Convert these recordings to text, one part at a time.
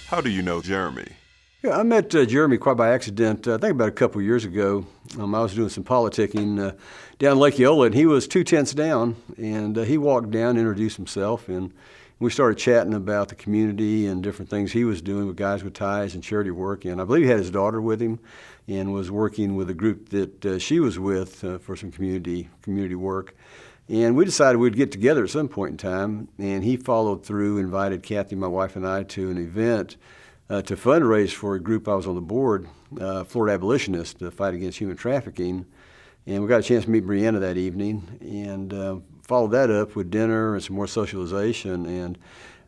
How do you know Jeremy? Yeah, I met Jeremy quite by accident, I think about a couple years ago. I was doing some politicking down Lake Eola, and he was 2 tents down, and he walked down, introduced himself, and we started chatting about the community and different things he was doing with Guys with Ties and charity work. And I believe he had his daughter with him and was working with a group that she was with for some community work. And we decided we'd get together at some point in time, and he followed through, invited Kathy, my wife, and I to an event to fundraise for a group I was on the board, Florida Abolitionists, to fight against human trafficking. And we got a chance to meet Brianna that evening and followed that up with dinner and some more socialization. And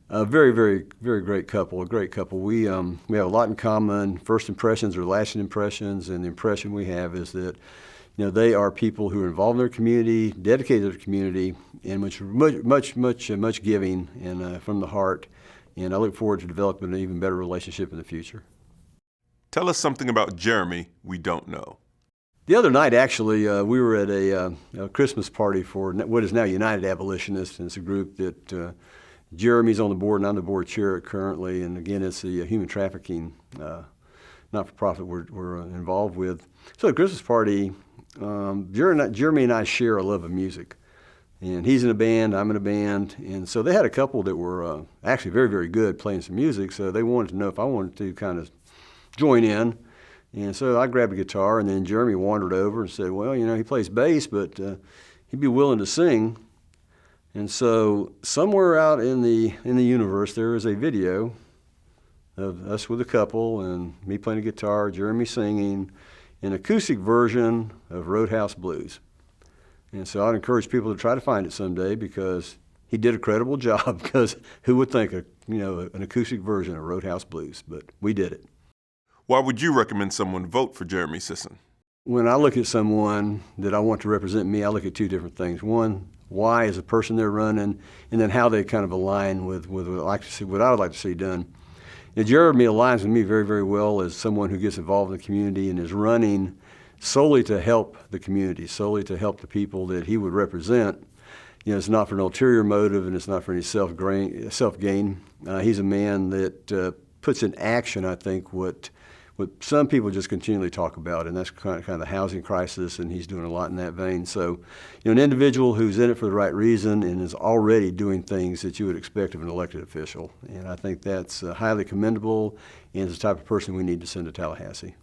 a very, very, very great couple, a great couple. We have a lot in common. First impressions are lasting impressions, and the impression we have is that they are people who are involved in their community, dedicated to their community, and much giving and from the heart. And I look forward to developing an even better relationship in the future. Tell us something about Jeremy we don't know. The other night, actually, we were at a Christmas party for what is now United Abolitionists, and it's a group that Jeremy's on the board, and I'm the board chair currently. And again, it's the human trafficking not-for-profit we're involved with. So at the Christmas party, Jeremy and I share a love of music. And he's in a band, I'm in a band, and so they had a couple that were actually very, very good playing some music, so they wanted to know if I wanted to kind of join in. And so I grabbed a guitar, and then Jeremy wandered over and said, well, he plays bass, but he'd be willing to sing. And so somewhere out in the universe, there is a video of us with a couple and me playing a guitar, Jeremy singing an acoustic version of Roadhouse Blues. And so I'd encourage people to try to find it someday, because he did a credible job, because who would think an acoustic version of Roadhouse Blues, but we did it. Why would you recommend someone vote for Jeremy Sisson? When I look at someone that I want to represent me, I look at two different things. One, why as a person they're running, and then how they kind of align with what I would like to see done. Jeremy aligns with me very, very well as someone who gets involved in the community and is running solely to help the community, solely to help the people that he would represent. It's not for an ulterior motive, and it's not for any self-gain. He's a man that puts in action, I think, what some people just continually talk about, and that's kind of the housing crisis, and he's doing a lot in that vein. So, an individual who's in it for the right reason and is already doing things that you would expect of an elected official. And I think that's highly commendable, and is the type of person we need to send to Tallahassee.